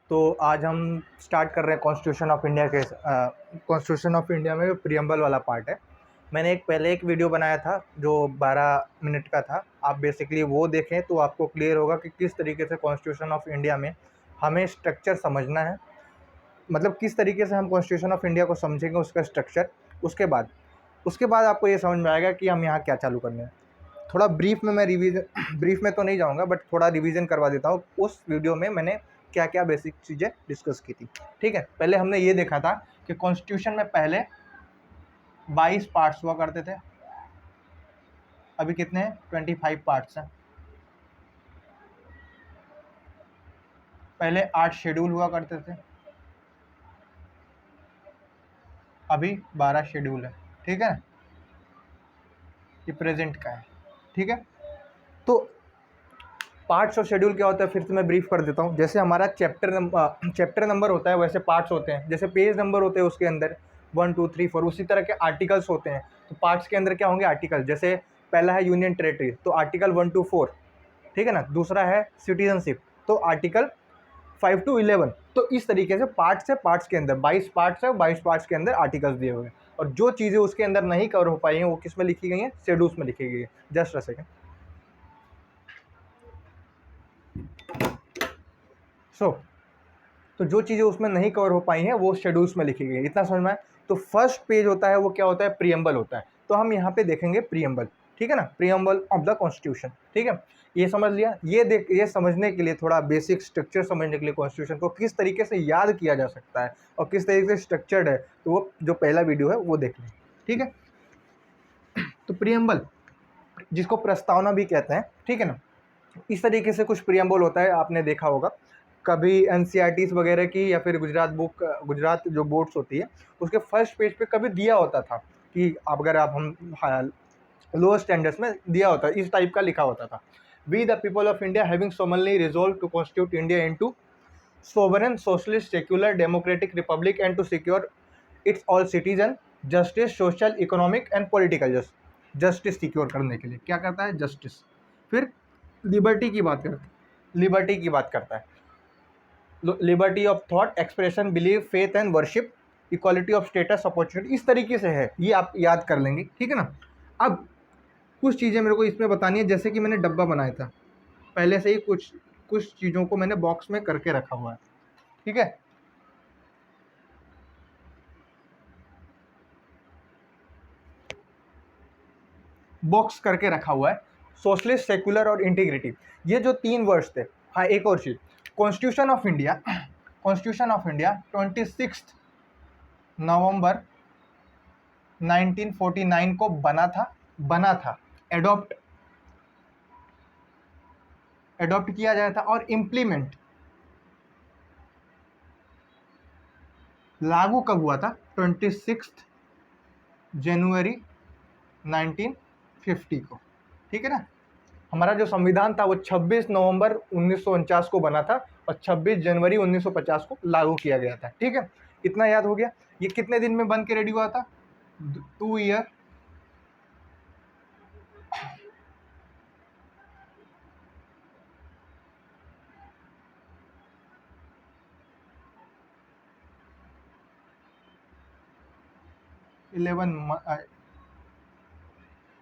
तो आज हम स्टार्ट कर रहे हैं कॉन्स्टिट्यूशन ऑफ इंडिया के कॉन्स्टिट्यूशन ऑफ इंडिया में जो प्रियम्बल वाला पार्ट है। मैंने पहले एक वीडियो बनाया था जो 12 मिनट का था। आप बेसिकली वो देखें तो आपको क्लियर होगा कि किस तरीके से कॉन्स्टिट्यूशन ऑफ इंडिया में हमें स्ट्रक्चर समझना है, मतलब किस तरीके से हम कॉन्स्टिट्यूशन ऑफ इंडिया को समझेंगे, उसका स्ट्रक्चर। उसके बाद आपको ये समझ में आएगा कि हम यहाँ क्या चालू करने हैं। थोड़ा ब्रीफ में मैं रिवीजन ब्रीफ में तो नहीं जाऊँगा, बट थोड़ा रिवीजन करवा देता हूँ उस वीडियो में मैंने क्या क्या बेसिक चीज़ें डिस्कस की थी। ठीक है, पहले हमने ये देखा था कि कॉन्स्टिट्यूशन में पहले 22 पार्ट्स हुआ करते थे, अभी कितने हैं? 25 पार्ट्स हैं। पहले 8 शेड्यूल हुआ करते थे, अभी 12 शेड्यूल है। ठीक है, ये प्रेजेंट का है। ठीक है, तो पार्ट्स और शेड्यूल क्या होता है फिर से मैं ब्रीफ कर देता हूँ। जैसे हमारा चैप्टर नंबर होता है, वैसे पार्ट्स होते हैं। जैसे पेज नंबर होते हैं उसके अंदर 1 2 3 4, उसी तरह के आर्टिकल्स होते हैं। तो पार्ट्स के अंदर क्या होंगे? आर्टिकल। जैसे पहला है यूनियन टेरेटरी, तो आर्टिकल 1 to 4, ठीक है ना। दूसरा है सिटीजनशिप, तो आर्टिकल 5 to 11। तो इस तरीके से पार्ट्स है, पार्ट्स के अंदर 22 पार्ट्स है, 22 पार्ट्स के अंदर आर्टिकल्स दिए हुए हैं। और जो चीज़ें उसके अंदर नहीं कवर हो पाई हैं वो किस में लिखी गई हैं? शेड्यूल्स में लिखी गई है। Just a second. तो जो चीज़ें उसमें नहीं कवर हो पाई हैं वो शेड्यूल्स में लिखी गई है। इतना समझ में आया? तो फर्स्ट पेज होता है वो क्या होता है? प्रियम्बल होता है। तो हम यहाँ पे देखेंगे प्रियम्बल, ठीक है ना, प्रियम्बल ऑफ द कॉन्स्टिट्यूशन। ठीक है, ये समझ लिया। ये समझने के लिए, थोड़ा बेसिक स्ट्रक्चर समझने के लिए कॉन्स्टिट्यूशन को किस तरीके से याद किया जा सकता है और किस तरीके से स्ट्रक्चर्ड है, तो वो जो पहला वीडियो है वो देख लें। ठीक है, तो प्रियम्बल जिसको प्रस्तावना भी कहते हैं, ठीक है ना, इस तरीके से कुछ प्रियम्बल होता है। आपने देखा होगा कभी एनसीईआरटीज़ वगैरह की, या फिर गुजरात जो बोर्ड्स होती है उसके फर्स्ट पेज पे कभी दिया होता था कि अगर आप हम लोअर स्टैंडर्ड्स में दिया होता है, इस टाइप का लिखा होता था। We the people of India having solemnly resolved to constitute India into sovereign socialist secular democratic republic and to secure its all citizen justice social economic and political justice secure करने के लिए क्या करता है? जस्टिस। फिर liberty की बात करता है। Liberty of thought, expression, believe, faith and worship, equality of status, opportunity, इस तरीके से है। ये आप याद कर लेंगे, ठीक है ना। अब कुछ चीज़ें मेरे को इसमें बतानी है। जैसे कि मैंने डब्बा बनाया था पहले से ही, कुछ चीज़ों को मैंने बॉक्स में करके रखा हुआ है, ठीक है। बॉक्स करके रखा हुआ है, सोशलिस्ट, सेक्युलर और इंटीग्रिटी, ये जो 3 वर्ड्स थे। हाँ, एक और चीज़, कॉन्स्टिट्यूशन ऑफ इंडिया 26 नवंबर 1949 को बना था, एडॉप्ट किया जाता था। और इम्प्लीमेंट लागू कब हुआ था? 26 जनवरी 1950 को, ठीक है ना। हमारा जो संविधान था वो 26 नवंबर 1949 को बना था और 26 जनवरी 1950 को लागू किया गया था, ठीक है। इतना याद हो गया। ये कितने दिन में बन के रेडी हुआ था? 2 year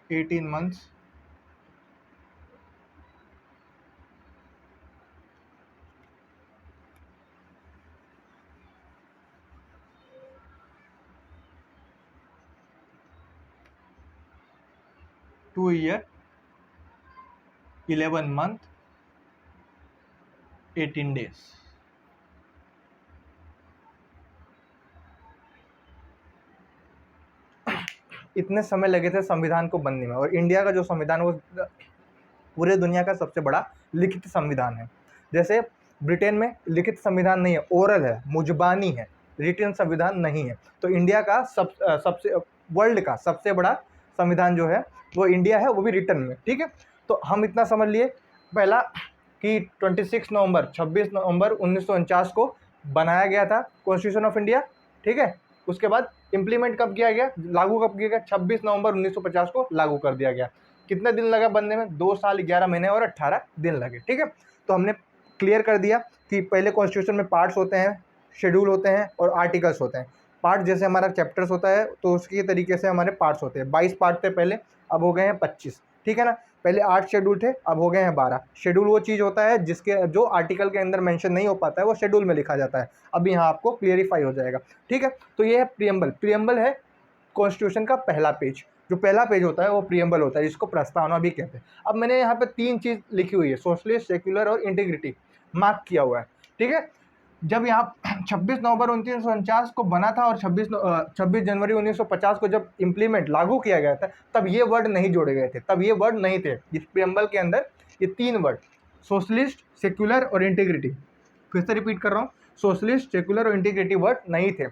18 months 2 year 11 month 18 days। इतने समय लगे थे संविधान को बनने में। और इंडिया का जो संविधान वो पूरे दुनिया का सबसे बड़ा लिखित संविधान है। जैसे ब्रिटेन में लिखित संविधान नहीं है, ओरल है, मुजबानी है, रिटन संविधान नहीं है। तो इंडिया का सबसे वर्ल्ड का सबसे बड़ा संविधान जो है वो इंडिया है, वो भी रिटन में, ठीक है। तो हम इतना समझ लिए पहला कि 26 नवंबर 1949 को बनाया गया था कॉन्स्टिट्यूशन ऑफ इंडिया, ठीक है। उसके बाद इम्प्लीमेंट कब किया गया, लागू कब किया गया? 26 नवंबर 1950 को लागू कर दिया गया। कितने दिन लगा बनने में? 2 साल 11 महीने और 18 दिन लगे, ठीक है। तो हमने क्लियर कर दिया कि पहले कॉन्स्टिट्यूशन में पार्ट्स होते हैं, शेड्यूल होते हैं और आर्टिकल्स होते हैं। पार्ट जैसे हमारा चैप्टर्स होता है तो उसके तरीके से हमारे पार्ट्स होते हैं। 22 पार्ट थे पहले, अब हो गए हैं 25, ठीक है ना। पहले 8 शेड्यूल थे, अब हो गए हैं 12। शेड्यूल वो चीज़ होता है जिसके जो आर्टिकल के अंदर मेंशन नहीं हो पाता है वो शेड्यूल में लिखा जाता है। अब यहाँ आपको क्लियरिफाई हो जाएगा, ठीक है। तो ये है प्रियम्बल। प्रियम्बल है कॉन्स्टिट्यूशन का पहला पेज। जो पहला पेज होता है वो प्रियम्बल होता है, जिसको प्रस्तावना भी कहते हैं। अब मैंने यहाँ पे 3 चीज़ लिखी हुई है, सोशलिस्ट, सेक्युलर और इंटीग्रिटी, मार्क किया हुआ है, ठीक है। जब यहाँ 26 नवंबर 1949 को बना था और 26 जनवरी 1950 को जब इम्प्लीमेंट लागू किया गया था, तब ये वर्ड नहीं जोड़े गए थे, तब ये वर्ड नहीं थे इस प्रियम्बल के अंदर। ये 3 वर्ड, सोशलिस्ट, सेक्युलर और इंटीग्रिटी, फिर से रिपीट कर रहा हूँ, सोशलिस्ट, सेक्युलर और इंटीग्रिटी वर्ड नहीं थे।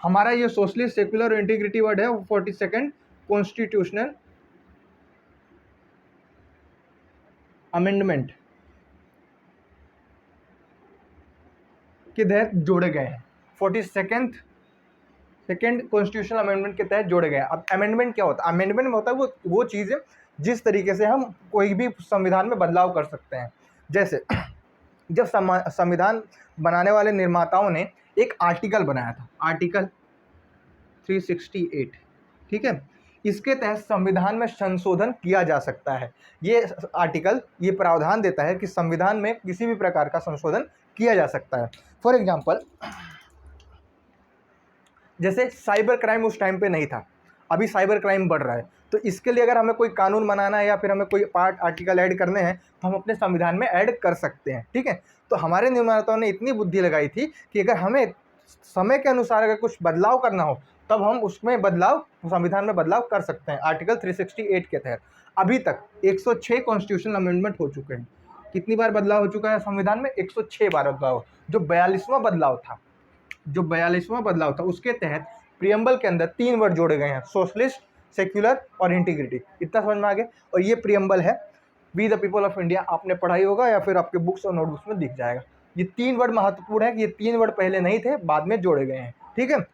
हमारा ये सोशलिस्ट, सेक्युलर और इंटीग्रिटी वर्ड है वो 42nd कॉन्स्टिट्यूशनल अमेंडमेंट के तहत जोड़े गए हैं। 42nd कॉन्स्टिट्यूशनल अमेंडमेंट के तहत जोड़े गए हैं। अब अमेंडमेंट क्या होता है? अमेंडमेंट में होता है वो चीज़ है जिस तरीके से हम कोई भी संविधान में बदलाव कर सकते हैं। जैसे जब संविधान बनाने वाले निर्माताओं ने एक आर्टिकल बनाया था, आर्टिकल 368, ठीक है। इसके तहत संविधान में संशोधन किया जा सकता है। ये आर्टिकल ये प्रावधान देता है कि संविधान में किसी भी प्रकार का संशोधन किया जा सकता है। फॉर एग्जाम्पल, जैसे साइबर क्राइम उस टाइम पे नहीं था, अभी साइबर क्राइम बढ़ रहा है, तो इसके लिए अगर हमें कोई कानून बनाना है या फिर हमें कोई पार्ट आर्टिकल ऐड करने हैं तो हम अपने संविधान में ऐड कर सकते हैं, ठीक है। तो हमारे निर्माताओं ने इतनी बुद्धि लगाई थी कि अगर हमें समय के अनुसार अगर कुछ बदलाव करना हो तब हम उसमें बदलाव, संविधान में बदलाव कर सकते हैं आर्टिकल 368 के तहत। अभी तक 106 कॉन्स्टिट्यूशनल अमेंडमेंट हो चुके हैं। कितनी बार बदलाव हो चुका है संविधान में? 106 बार बदलाव। जो 42वां बदलाव था उसके तहत प्रियम्बल के अंदर 3 वर्ड जोड़े गए हैं, सोशलिस्ट, सेक्युलर और इंटीग्रिटी। इतना समझ में आ गया। और ये प्रियम्बल है, we the people of India, आपने पढ़ाई होगा या फिर आपके बुक्स और नोटबुक्स में दिख जाएगा। ये 3 वर्ड महत्वपूर्ण है कि ये 3 वर्ड पहले नहीं थे, बाद में जोड़े गए हैं, ठीक है।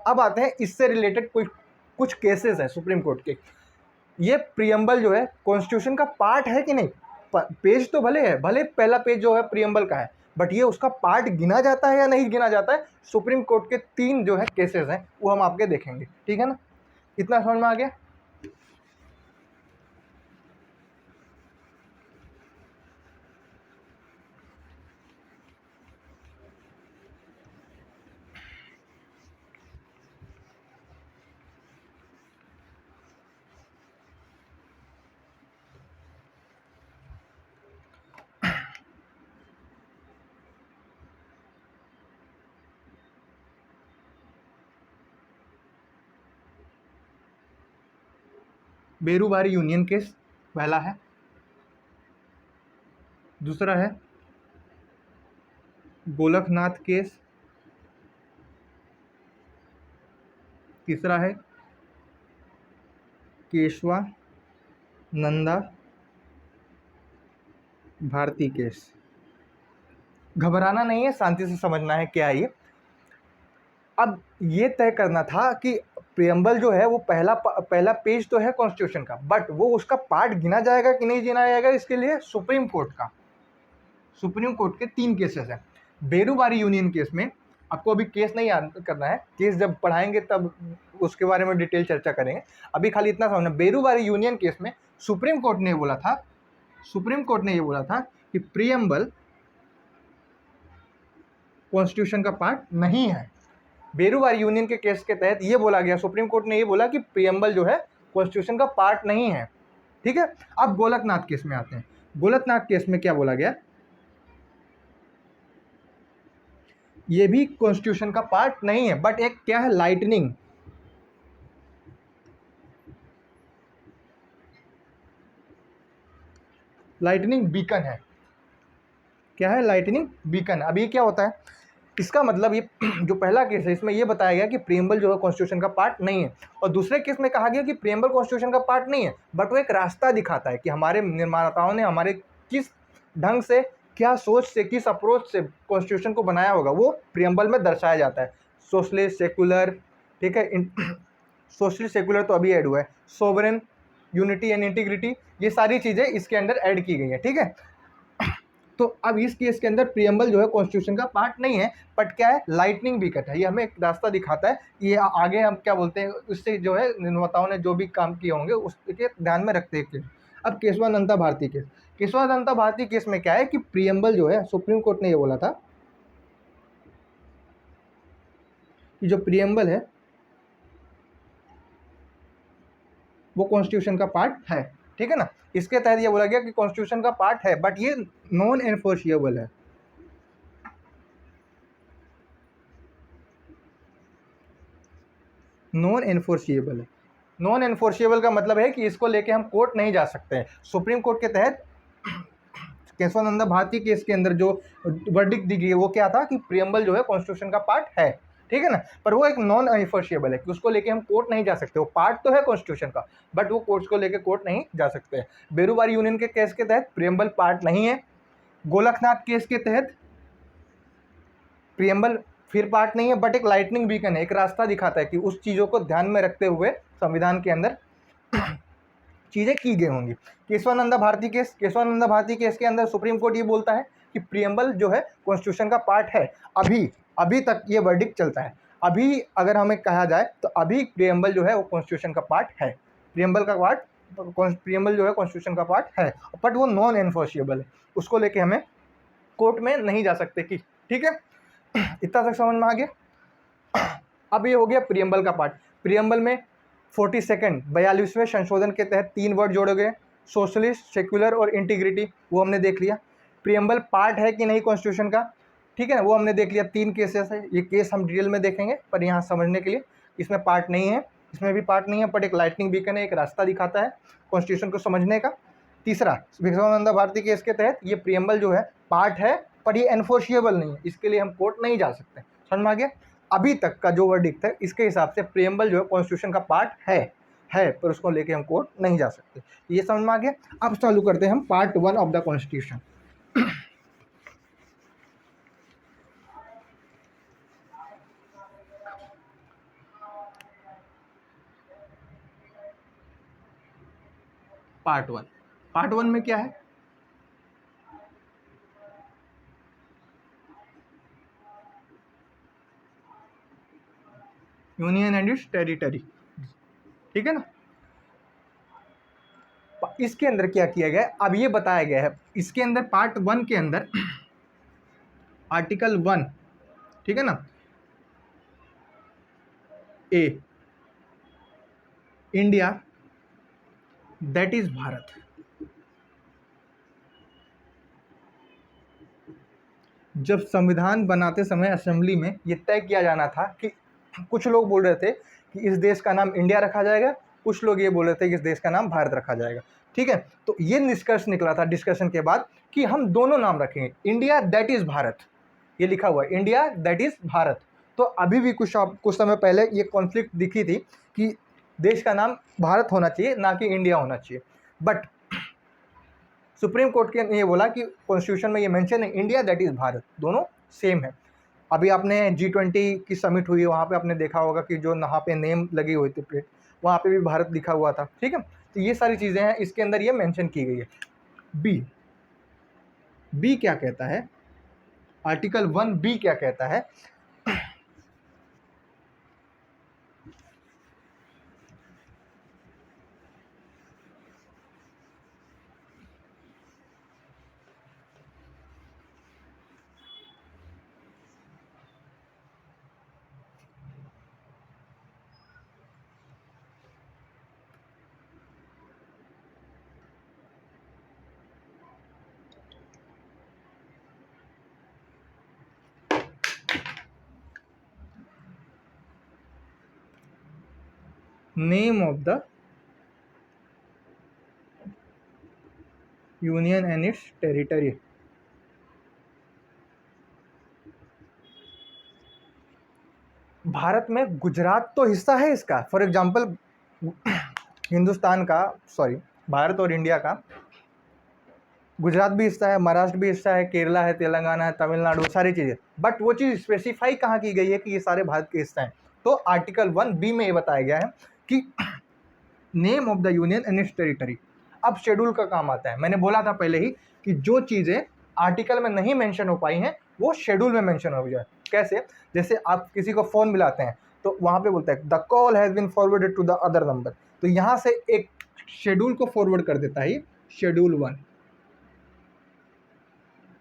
अब आते हैं इससे रिलेटेड कुछ केसेस हैं सुप्रीम कोर्ट के। ये प्रियम्बल जो है कॉन्स्टिट्यूशन का पार्ट है कि नहीं? पेज तो भले है, भले पहला पेज जो है प्रियम्बल का है, बट ये उसका पार्ट गिना जाता है या नहीं गिना जाता है? सुप्रीम कोर्ट के 3 जो है केसेस हैं वो हम आपके देखेंगे, ठीक है ना। इतना समझ में आ गया। बेरूबारी यूनियन केस पहला है, दूसरा है गोलकनाथ केस, तीसरा है केशवा नंदा भारती केस। घबराना नहीं है, शांति से समझना है क्या है ये। अब ये तय करना था कि प्रियम्बल जो है वो पहला पेज तो है कॉन्स्टिट्यूशन का, बट वो उसका पार्ट गिना जाएगा कि नहीं गिना जाएगा, इसके लिए सुप्रीम कोर्ट के 3 केसेस हैं। बेरूबारी यूनियन केस में आपको अभी केस नहीं याद करना है, केस जब पढ़ाएंगे तब उसके बारे में डिटेल चर्चा करेंगे। अभी खाली इतना समझना, बेरूबारी यूनियन केस में सुप्रीम कोर्ट ने ये बोला था कि प्रियम्बल कॉन्स्टिट्यूशन का पार्ट नहीं है। बेरूबारी यूनियन के केस के तहत ये बोला गया, सुप्रीम कोर्ट ने ये बोला कि प्रियम्बल जो है कॉन्स्टिट्यूशन का पार्ट नहीं है, ठीक है। अब गोलकनाथ केस में आते हैं। गोलकनाथ केस में क्या बोला गया? ये भी कॉन्स्टिट्यूशन का पार्ट नहीं है, बट एक क्या है, लाइटनिंग बीकन है। क्या है? Lightning beacon. अब ये क्या होता है? इसका मतलब ये जो पहला केस है इसमें ये बताया गया कि प्रियम्बल जो है कॉन्स्टिट्यूशन का पार्ट नहीं है, और दूसरे केस में कहा गया कि प्रियम्बल कॉन्स्टिट्यूशन का पार्ट नहीं है, बट वो एक रास्ता दिखाता है कि हमारे निर्माताओं ने हमारे किस ढंग से, क्या सोच से, किस अप्रोच से कॉन्स्टिट्यूशन को बनाया होगा, वो प्रियम्बल में दर्शाया जाता है। सोशलिस्ट, सेकुलर, ठीक है, सोशलिस्ट सेकुलर तो अभी ऐड हुआ है, सोवरेन, यूनिटी एंड इंटीग्रिटी, ये सारी चीज़ें इसके अंदर ऐड की गई हैं, ठीक है। तो अब इस केस के अंदर प्रियम्बल जो है कॉन्स्टिट्यूशन का पार्ट नहीं है, बट क्या है, लाइटनिंग बीकन है। ये हमें एक रास्ता दिखाता है, ये आगे हम क्या बोलते हैं, उससे जो है निर्माताओं ने जो भी काम किए होंगे उसके ध्यान में रखते हैं। अब केशवानंदा भारती केस, केशवानंदा भारती केस में क्या है कि प्रियम्बल जो है, सुप्रीम कोर्ट ने ये बोला था कि जो प्रियम्बल है वो कॉन्स्टिट्यूशन का पार्ट है, ठीक है ना। इसके तहत ये बोला गया कि कॉन्स्टिट्यूशन का पार्ट है, बट ये नॉन एनफोर्सिएबल है। नॉन एनफोर्सिएबल है। नॉन एनफोर्सिएबल का मतलब है कि इसको लेके हम कोर्ट नहीं जा सकते हैं। सुप्रीम कोर्ट के तहत केशवानंदा भारती केस के अंदर जो वर्डिक्ट दी गई वो क्या था कि प्रियम्बल जो है कॉन्स्टिट्यूशन का पार्ट है, ठीक है ना, पर वो एक नॉन एनफोर्सिएबल है कि उसको लेके हम कोर्ट नहीं जा सकते। वो पार्ट तो है कॉन्स्टिट्यूशन का, बट वो कोर्ट्स को लेके कोर्ट नहीं जा सकते। बेरूबारी यूनियन के केस के तहत प्रियम्बल पार्ट नहीं है। गोलकनाथ केस के तहत प्रियम्बल फिर पार्ट नहीं है, बट एक लाइटनिंग बीकन है, एक रास्ता दिखाता है कि उस चीज़ों को ध्यान में रखते हुए संविधान के अंदर चीज़ें की गई होंगी। केशवानंदा भारती केस, केशवानंदा भारती केस के अंदर सुप्रीम कोर्ट ये बोलता है कि प्रियम्बल जो है कॉन्स्टिट्यूशन का पार्ट है। अभी तक ये वर्डिक्ट चलता है। अभी अगर हमें कहा जाए तो अभी प्रियम्बल जो है वो कॉन्स्टिट्यूशन का पार्ट है। प्रियम्बल जो है कॉन्स्टिट्यूशन का पार्ट है, बट वो नॉन एनफोर्सिएबल है, उसको लेके हमें कोर्ट में नहीं जा सकते कि, ठीक है। इतना तक समझ में आ गया। अब ये हो गया प्रियम्बल का पार्ट। प्रियम्बल में 42वें संशोधन के तहत 3 वर्ड जोड़े गए, सोशलिस्ट, सेक्युलर और इंटीग्रिटी, वो हमने देख लिया। प्रियम्बल पार्ट है कि नहीं कॉन्स्टिट्यूशन का, ठीक है ना, वो हमने देख लिया। 3 केसेस है, ये केस हम डिटेल में देखेंगे, पर यहाँ समझने के लिए इसमें पार्ट नहीं है, इसमें भी पार्ट नहीं है, बट एक लाइटनिंग बीकन है, एक रास्ता दिखाता है कॉन्स्टिट्यूशन को समझने का। तीसरा, केशवानंदा भारती केस के तहत ये प्रियम्बल जो है पार्ट है, पर ये एनफोर्सिएबल नहीं है, इसके लिए हम कोर्ट नहीं जा सकते। समझ में आ गया। अभी तक का जो वर्डिक्ट है इसके हिसाब से प्रियम्बल जो है कॉन्स्टिट्यूशन का पार्ट है, पर उसको लेके हम कोर्ट नहीं जा सकते। ये समझ में आ गया। अब चालू करते हैं हम part 1 of the constitution. Part one में क्या है, यूनियन एंड इट्स टेरिटरी, ठीक है ना। इसके अंदर क्या किया गया है अब ये बताया गया है। इसके अंदर पार्ट 1 के अंदर आर्टिकल 1, ठीक है ना, ए, इंडिया दैट इज भारत। जब संविधान बनाते समय असेंबली में ये तय किया जाना था कि कुछ लोग बोल रहे थे कि इस देश का नाम इंडिया रखा जाएगा, कुछ लोग ये बोल रहे थे कि इस देश का नाम भारत रखा जाएगा, ठीक है। तो ये निष्कर्ष निकला था डिस्कशन के बाद कि हम दोनों नाम रखेंगे, इंडिया दैट इज भारत, ये लिखा हुआ है इंडिया दैट इज भारत। तो अभी भी कुछ समय पहले ये कॉन्फ्लिक्ट दिखी थी कि देश का नाम भारत होना चाहिए, ना कि इंडिया होना चाहिए, बट सुप्रीम कोर्ट के ने ये बोला कि कॉन्स्टिट्यूशन में ये मेंशन है इंडिया दैट इज भारत, दोनों सेम है। अभी आपने G20 की समिट हुई, वहाँ पे आपने देखा होगा कि जो वहाँ पे नेम लगी हुई थी प्लेट, वहाँ पे भी भारत लिखा हुआ था, ठीक है। तो ये सारी चीज़ें हैं, इसके अंदर ये मेंशन की गई है। बी क्या कहता है, आर्टिकल 1B क्या कहता है, name of the union and it's territory. Bharat में गुजरात तो हिस्सा है इसका, फॉर एग्जांपल हिंदुस्तान का, सॉरी भारत और इंडिया का गुजरात भी हिस्सा है, महाराष्ट्र भी हिस्सा है, केरला है, तेलंगाना है, तमिलनाडु, सारी चीज़ें, बट वो चीज़ स्पेसिफाई कहाँ की गई है कि ये सारे भारत के हिस्सा हैं। तो आर्टिकल 1B में ये बताया गया है कि name of the union and it's territory. अब शेड्यूल का काम आता है। मैंने बोला था पहले ही कि जो चीज़ें आर्टिकल में नहीं मेंशन हो पाई हैं वो शेड्यूल में मेंशन हो जाए। कैसे? जैसे आप किसी को फ़ोन मिलाते हैं तो वहाँ पे बोलता है the call has been forwarded to the other number, तो यहाँ से एक शेड्यूल को फॉरवर्ड कर देता है शेड्यूल 1।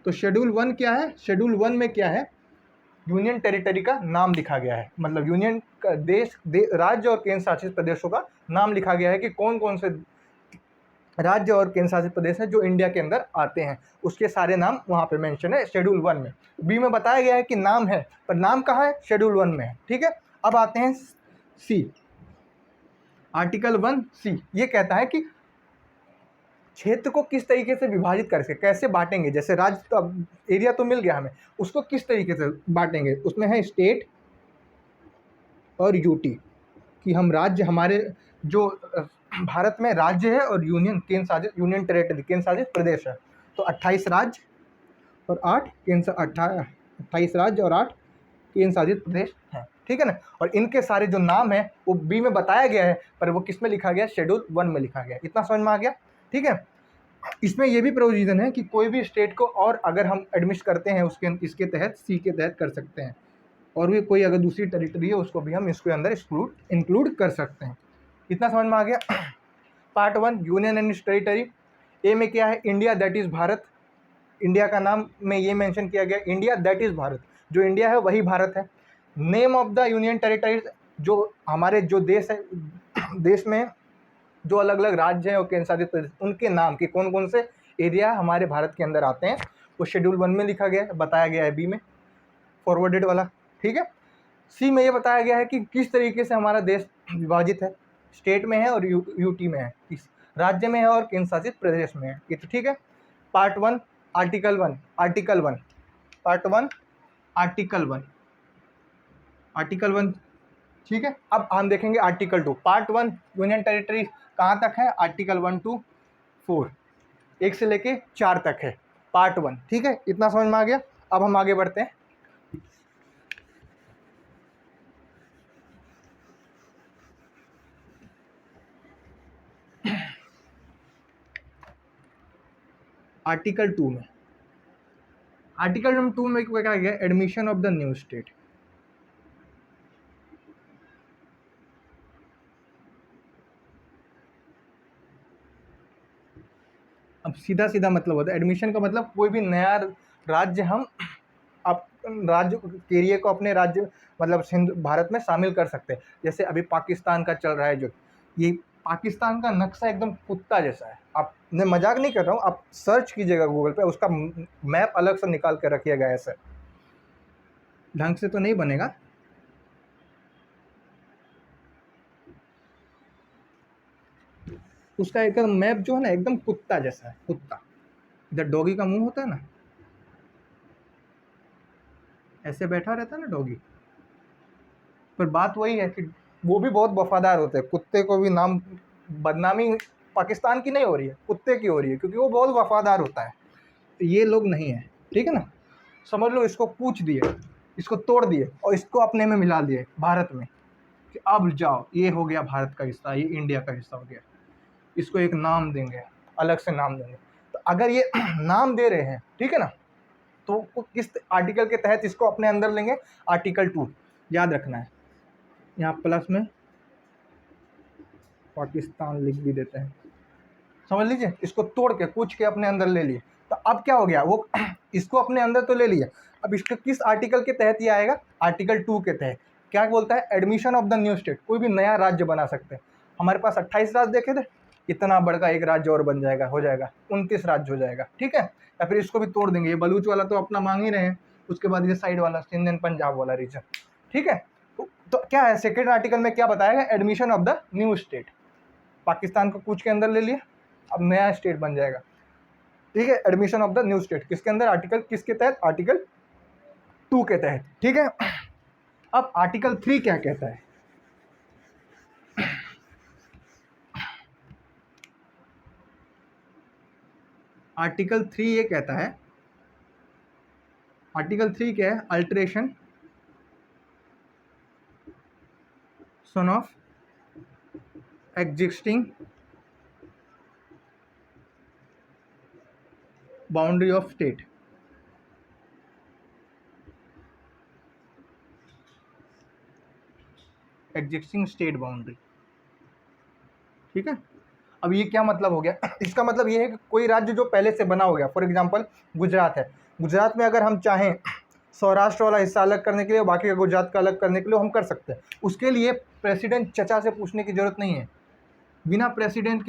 तो शेड्यूल 1 क्या है? शेड्यूल 1 में क्या है? यूनियन टेरिटरी का नाम लिखा गया है, मतलब यूनियन का राज्य और केंद्र शासित प्रदेशों का नाम लिखा गया है कि कौन कौन से राज्य और केंद्र शासित प्रदेश हैं जो इंडिया के अंदर आते हैं, उसके सारे नाम वहाँ पे मेंशन है शेड्यूल 1 में। बी में बताया गया है कि नाम है, पर नाम कहाँ है? शेड्यूल 1 में है। ठीक है, अब आते हैं सी, आर्टिकल 1 सी। ये कहता है कि क्षेत्र को किस तरीके से विभाजित करके कैसे बांटेंगे। जैसे राज्य तो अब एरिया तो मिल गया हमें, उसको किस तरीके से बांटेंगे। उसमें है स्टेट और यूटी, कि हम राज्य, हमारे जो भारत में राज्य है और यूनियन केंद्र शासित यूनियन टेरिटरी केंद्र शासित प्रदेश है। तो 28 राज्य और 8 केंद्र 28 राज्य और 8 केंद्र शासित प्रदेश हैं। ठीक है ना, और इनके सारे जो नाम है वो बी में बताया गया है, पर वो किस में लिखा गया? शेड्यूल 1 में लिखा गया। इतना समझ में आ गया? ठीक है, इसमें ये भी प्रोविजन है कि कोई भी स्टेट को और अगर हम एडमिट करते हैं उसके इसके तहत सी के तहत कर सकते हैं, और भी कोई अगर दूसरी टेरिटरी है उसको भी हम इसके अंदर इंक्लूड कर सकते हैं। इतना समझ में आ गया? Part 1 union and territory. A में क्या है? India that is Bharat. India का नाम में ये मेंशन किया गया, इंडिया दैट इज़ भारत, जो इंडिया है वही भारत है। Name of the union territories, जो हमारे जो देश है, देश में जो अलग अलग राज्य हैं और केंद्र शासित प्रदेश, उनके नाम के कौन कौन से एरिया हमारे भारत के अंदर आते हैं, वो शेड्यूल 1 में लिखा गया है, बताया गया है बी में, फॉरवर्डेड वाला। ठीक है, सी में ये बताया गया है कि किस तरीके से हमारा देश विभाजित है, स्टेट में है और यूटी में है, किस राज्य में है और केंद्र शासित प्रदेश में है। ये तो ठीक है। Part 1 article 1 part 1 article 1। ठीक है, अब हम देखेंगे आर्टिकल 2। पार्ट 1 यूनियन टेरिटरी कहाँ तक है? आर्टिकल 1 to 4, 1 से लेके 4 तक है पार्ट 1। ठीक है, इतना समझ में आ गया? अब हम आगे बढ़ते हैं। आर्टिकल 2 में, आर्टिकल नंबर 2 में क्या गया? Admission of the new state. अब सीधा सीधा मतलब होता है एडमिशन का, मतलब कोई भी नया राज्य हम आप राज्य के एरिया को अपने राज्य मतलब सिंध भारत में शामिल कर सकते हैं। जैसे अभी पाकिस्तान का चल रहा है, जो ये पाकिस्तान का नक्शा एकदम कुत्ता जैसा है। आप, मैं मजाक नहीं कर रहा हूँ, आप सर्च कीजिएगा गूगल पे, उसका मैप अलग से निकाल के रखिएगा, ऐसे ढंग से तो नहीं बनेगा। उसका एकदम मैप जो है ना, एकदम कुत्ता जैसा है, कुत्ता। इधर डॉगी का मुंह होता है ना, ऐसे बैठा रहता है ना डॉगी। पर बात वही है कि वो भी बहुत वफादार होते हैं। कुत्ते को भी नाम, बदनामी पाकिस्तान की नहीं हो रही है, कुत्ते की हो रही है, क्योंकि वो बहुत वफादार होता है। तो ये लोग नहीं है। ठीक है ना, समझ लो इसको पूछ दिए, इसको तोड़ दिए और इसको अपने में मिला दिए भारत में, कि अब जाओ ये हो गया भारत का हिस्सा, ये इंडिया का हिस्सा हो गया। इसको एक नाम देंगे, अलग से नाम देंगे। तो अगर ये नाम दे रहे हैं, ठीक है ना, तो किस आर्टिकल के तहत इसको अपने अंदर लेंगे? आर्टिकल 2 याद रखना है। यहाँ प्लस में पाकिस्तान लिख भी देते हैं, समझ लीजिए। इसको तोड़ के पूछ के अपने अंदर ले लिए। तो अब क्या हो गया? वो इसको अपने अंदर तो ले लिया, अब इसको किस आर्टिकल के तहत ये आएगा? आर्टिकल 2 के तहत। क्या बोलता है? Admission of the new state, कोई भी नया राज्य बना सकते हैं। हमारे पास 28 राज्य देखे थे, इतना बड़का एक राज्य और बन जाएगा, हो जाएगा 29 राज्य हो जाएगा। ठीक है, या फिर इसको भी तोड़ देंगे। ये बलूच वाला तो अपना मांग ही रहे हैं, उसके बाद ये साइड वाला सिंध एंड पंजाब वाला रीजन। ठीक है, तो क्या है सेकेंड आर्टिकल में क्या बताया गया? Admission of the new state. Pakistan को पूछ के अंदर ले लिया, अब नया स्टेट बन जाएगा। ठीक है, admission of the new state किसके अंदर? आर्टिकल किसके तहत? आर्टिकल 2 के तहत। ठीक है, अब आर्टिकल 3 क्या कहता है? आर्टिकल 3 ये कहता है, आर्टिकल 3 क्या है? Alteration son of existing boundary of state. Existing state boundary. ठीक है, अब ये क्या मतलब हो गया इसका मतलब ये है कि कोई राज्य जो पहले से बना हो गया, फॉर एग्जांपल गुजरात है, गुजरात में अगर हम चाहें सौराष्ट्र वाला हिस्सा अलग करने के लिए और बाकी का गुजरात का अलग करने के लिए हम कर सकते हैं। उसके लिए प्रेसिडेंट चचा से पूछने की जरूरत नहीं है, बिना प्रेसिडेंट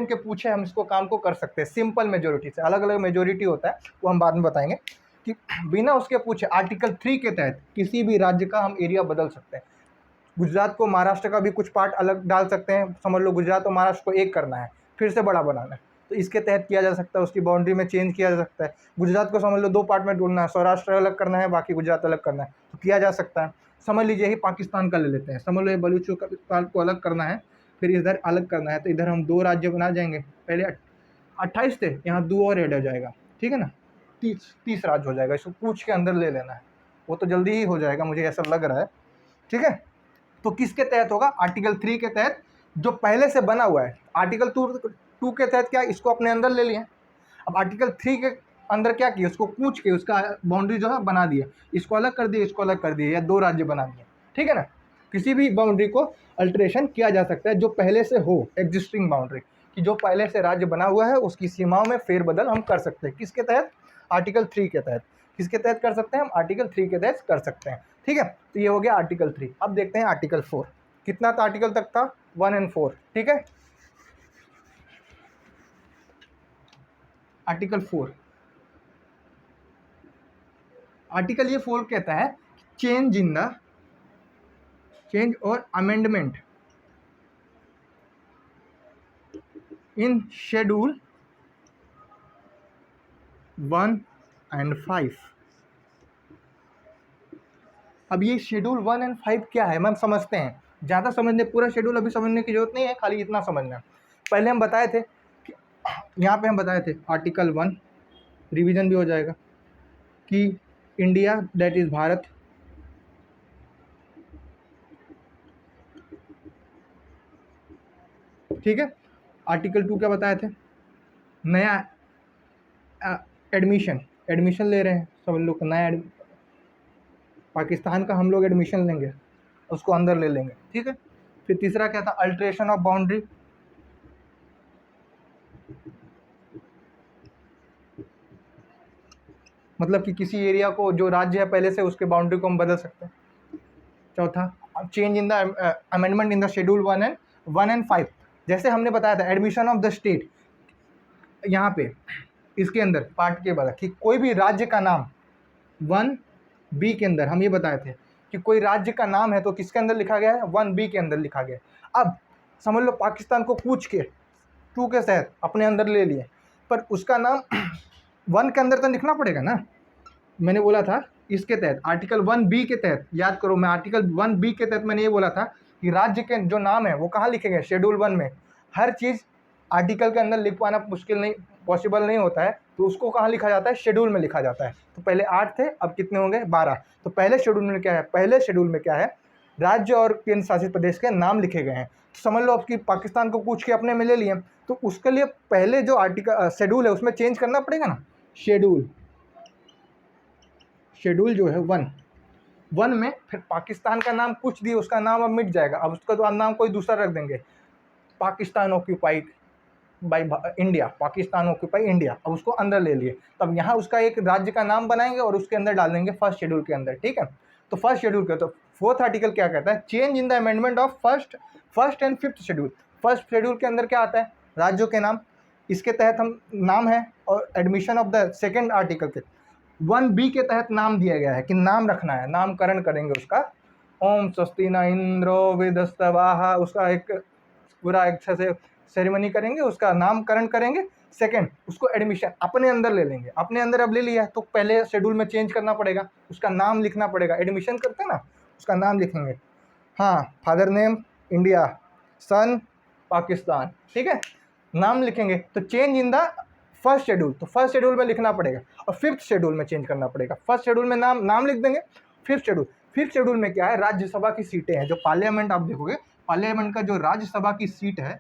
के पूछे हम इसको काम को कर सकते हैं, सिंपल मेजोरिटी से। अलग अलग मेजोरिटी होता है वो हम बाद में बताएंगे कि बिना उसके पूछे आर्टिकल 3 के तहत किसी भी राज्य का हम एरिया बदल सकते हैं। गुजरात को महाराष्ट्र का भी कुछ पार्ट अलग डाल सकते हैं, समझ लो गुजरात और महाराष्ट्र को एक करना है, फिर से बड़ा बनाना है, तो इसके तहत किया जा सकता है, उसकी बाउंड्री में चेंज किया जा सकता है। गुजरात को समझ लो 2 पार्ट में तोड़ना है, सौराष्ट्र अलग करना है, बाकी गुजरात अलग करना है, तो किया जा सकता है। समझ लीजिए ही पाकिस्तान का ले लेते हैं, समझ लो ये बलूचिस्तान को अलग करना है, फिर इधर अलग करना है, तो इधर हम 2 राज्य बना जाएंगे। पहले 28 थे, यहाँ 2 और ऐड हो जाएगा, ठीक है ना, 30 राज्य हो जाएगा। इसको पूछ के अंदर ले लेना है, वो तो जल्दी ही हो जाएगा, मुझे ऐसा लग रहा है। ठीक है, तो किसके तहत होगा? आर्टिकल 3 के तहत, जो पहले से बना हुआ है। आर्टिकल 2 के तहत क्या, इसको अपने अंदर ले लिए। अब आर्टिकल 3 के अंदर क्या किया, उसको पूछ के उसका बाउंड्री जो है बना दिया, इसको अलग कर दिया, इसको अलग कर दिया, या 2 राज्य बना दिए। ठीक है ना, किसी भी बाउंड्री को अल्टरेशन किया जा सकता है जो पहले से हो, एग्जिस्टिंग बाउंड्री कि जो पहले से राज्य बना हुआ है उसकी सीमाओं में फेरबदल हम कर सकते हैं। किसके तहत? आर्टिकल 3 के तहत। किसके तहत कर सकते हैं हम? आर्टिकल 3 के तहत कर सकते हैं। ठीक है, तो ये हो गया आर्टिकल 3। अब देखते हैं आर्टिकल 4 कितना था, आर्टिकल तक था 1 और 4। ठीक है, आर्टिकल 4, आर्टिकल ये 4 कहता है चेंज और अमेंडमेंट इन शेड्यूल 1 और 5। अब ये शेड्यूल 1 और 5 क्या है, मैम समझते हैं। ज़्यादा समझने, पूरा शेड्यूल अभी समझने की जरूरत नहीं है, खाली इतना समझना है। पहले हम बताए थे कि यहाँ पे हम बताए थे आर्टिकल 1, रिवीजन भी हो जाएगा, कि इंडिया दैट इज भारत ठीक है। आर्टिकल 2 क्या बताए थे? नया एडमिशन ले रहे हैं सब लोग, नया पाकिस्तान का हम लोग एडमिशन लेंगे, उसको अंदर ले लेंगे। ठीक है, फिर तीसरा क्या था? अल्ट्रेशन ऑफ बाउंड्री, मतलब कि किसी एरिया को जो राज्य है पहले से, उसके बाउंड्री को हम बदल सकते हैं। चौथा, change in the amendment in the schedule 1 और 5। जैसे हमने बताया था एडमिशन ऑफ द स्टेट, यहाँ पे इसके अंदर पार्ट के बाद कि कोई भी राज्य का नाम 1B के अंदर हम ये बताए थे कि कोई राज्य का नाम है तो किसके अंदर लिखा गया है? 1B के अंदर लिखा गया है। अब समझ लो पाकिस्तान को पूछ के 2 के तहत अपने अंदर ले लिए, पर उसका नाम 1 के अंदर तो लिखना पड़ेगा ना। मैंने बोला था इसके तहत आर्टिकल 1B के तहत, याद करो मैं आर्टिकल 1B के तहत मैंने ये बोला था कि राज्य के जो नाम है वो कहाँ लिखेंगे? शेड्यूल 1 में। हर चीज़ आर्टिकल के अंदर लिख पाना मुश्किल नहीं, पॉसिबल नहीं होता है, तो उसको कहाँ लिखा जाता है? शेड्यूल में लिखा जाता है। तो पहले 8 थे, अब कितने होंगे? 12। तो पहले शेड्यूल में क्या है? पहले शेड्यूल में क्या है? राज्य और केंद्र शासित प्रदेश के नाम लिखे गए हैं। तो समझ लो आपकी पाकिस्तान को पूछ के अपने में ले लिए, तो उसके लिए पहले जो आर्टिकल शेड्यूल है उसमें चेंज करना पड़ेगा ना। शेड्यूल जो है 1 में फिर पाकिस्तान का नाम कुछ दिए, उसका नाम अब मिट जाएगा, अब उसका तो नाम कोई दूसरा रख देंगे, Pakistan occupied by India, Pakistan occupy India. अब उसको अंदर ले लिए, तब यहाँ उसका एक राज्य का नाम बनाएंगे और उसके अंदर डाल देंगे फर्स्ट शेड्यूल के अंदर। ठीक है, तो फर्स्ट शेड्यूल का, तो 4th आर्टिकल क्या कहता है? Change in the amendment of first and 5th schedule. First schedule के अंदर क्या आता है? राज्यों के नाम, इसके तहत हम नाम है, और admission of the second article के 1B के तहत नाम दिया गया है कि नाम रखना है, नामकरण करेंगे उसका। ओम स्वस्ति न इंद्रो विदस्तवाहा, उसका एक पूरा अच्छे से सेरेमनी करेंगे, उसका नामकरण करेंगे। सेकंड, उसको एडमिशन अपने अंदर ले लेंगे। अपने अंदर अब ले लिया तो पहले शेड्यूल में चेंज करना पड़ेगा, उसका नाम लिखना पड़ेगा। एडमिशन करते हैं ना, उसका नाम लिखेंगे। हाँ, फादर नेम इंडिया, सन पाकिस्तान। ठीक है, नाम लिखेंगे। तो change in the first schedule, तो फर्स्ट शेड्यूल में लिखना पड़ेगा, और 5th शेड्यूल में चेंज करना पड़ेगा। फर्स्ट शेड्यूल में नाम लिख देंगे। 5th शेड्यूल में क्या है? राज्यसभा की सीटें हैं, जो पार्लियामेंट आप देखोगे, पार्लियामेंट का जो राज्यसभा की सीट है,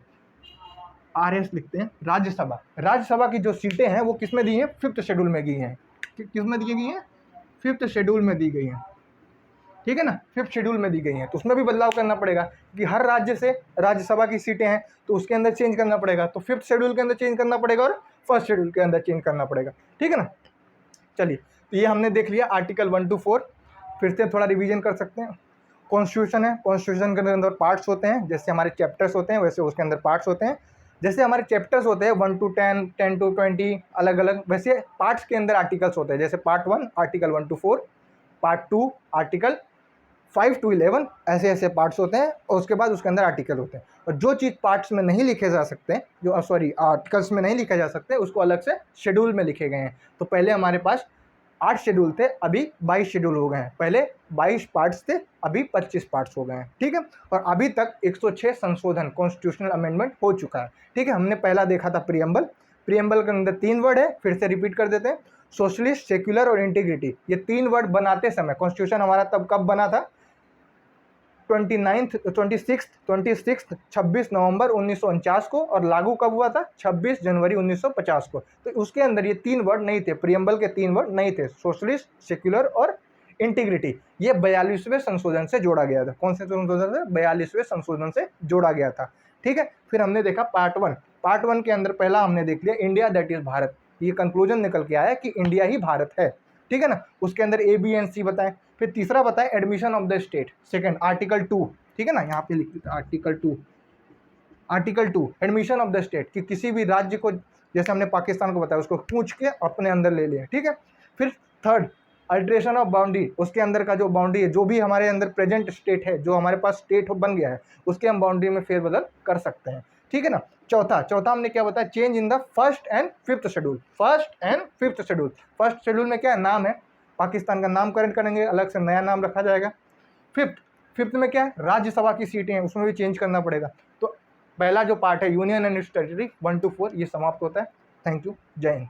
RS लिखते हैं, राज्यसभा की जो सीटें हैं वो किस में दी हैं? 5th शेड्यूल में दी हैं। किस में दी गई हैं? 5th शेड्यूल में दी गई हैं। ठीक है ना, 5th शेड्यूल में दी गई हैं, तो उसमें भी बदलाव करना पड़ेगा कि हर राज्य से राज्यसभा की सीटें हैं तो उसके अंदर चेंज करना पड़ेगा, तो 5th शेड्यूल के अंदर चेंज करना पड़ेगा और 1st शेड्यूल के अंदर चेंज करना पड़ेगा। ठीक है ना, चलिए, तो ये हमने देख लिया आर्टिकल 1 to 4। फिर से थोड़ा रिवीजन कर सकते हैं। कॉन्स्टिट्यूशन है, कॉन्स्टिट्यूशन के अंदर पार्ट्स होते हैं, जैसे हमारे चैप्टर्स होते हैं वैसे उसके अंदर पार्ट्स होते हैं। जैसे हमारे चैप्टर्स होते हैं 1 to 10, 10 to 20 अलग अलग, वैसे पार्ट्स के अंदर आर्टिकल्स होते हैं। जैसे part 1 article 1 to 4, part 2 article 5 to 11, ऐसे ऐसे पार्ट्स होते हैं और उसके बाद उसके अंदर आर्टिकल होते हैं। और जो चीज़ पार्ट्स में नहीं लिखे जा सकते, जो आर्टिकल्स में नहीं लिखे जा सकते, उसको अलग से शेड्यूल में लिखे गए हैं। तो पहले हमारे पास 8 शेड्यूल थे, अभी 22 शेड्यूल हो गए हैं। पहले 22 पार्ट्स थे, अभी 25 पार्ट्स हो गए हैं। ठीक है, और अभी तक 106 संशोधन कॉन्स्टिट्यूशनल अमेंडमेंट हो चुका है। ठीक है, हमने पहला देखा था प्रियम्बल। प्रियम्बल के अंदर 3 वर्ड है, फिर से रिपीट कर देते हैं, सोशलिस्ट, सेक्युलर और इंटीग्रिटी। ये 3 वर्ड बनाते समय, कॉन्स्टिट्यूशन हमारा तब कब बना था, 26 नवंबर 1949 को, और लागू कब हुआ था, 26 जनवरी 1950 को। तो उसके अंदर ये 3 वर्ड नहीं थे, प्रियम्बल के 3 वर्ड नहीं थे, सोशलिस्ट, सेक्युलर और इंटीग्रिटी। ये 42वें संशोधन से जोड़ा गया था। कौन से संशोधन से, 42वें संशोधन से जोड़ा गया था। ठीक है, फिर हमने देखा पार्ट 1। पार्ट 1 के अंदर पहला हमने देख लिया इंडिया दैट इज भारत। ये कंक्लूजन निकल के आया कि इंडिया ही भारत है। ठीक है ना, उसके अंदर ए बी एंड सी बताएं। फिर तीसरा बताएं admission of the state, second article 2। ठीक है ना, यहाँ पे लिख देते article 2 admission of the state, कि किसी भी राज्य को, जैसे हमने पाकिस्तान को बताया, उसको पूछ के अपने अंदर ले लिया। ठीक है, फिर थर्ड अल्ट्रेशन ऑफ बाउंड्री, उसके अंदर का जो बाउंड्री है, जो भी हमारे अंदर प्रेजेंट स्टेट है, जो हमारे पास स्टेट बन गया है, उसके हम बाउंड्री में फेरबदल कर सकते हैं। ठीक है ना, चौथा हमने क्या बताया, change in the 1st and 5th schedule. 1st and 5th schedule, 1st schedule में क्या है, नाम है, पाकिस्तान का नामकरण करेंगे, अलग से नया नाम रखा जाएगा। फिफ्थ में क्या है, राज्यसभा की सीटें हैं, उसमें भी चेंज करना पड़ेगा। तो पहला जो पार्ट है यूनियन एंड टेरिटरी 1 to 4 ये समाप्त होता है। थैंक यू, जय हिंद।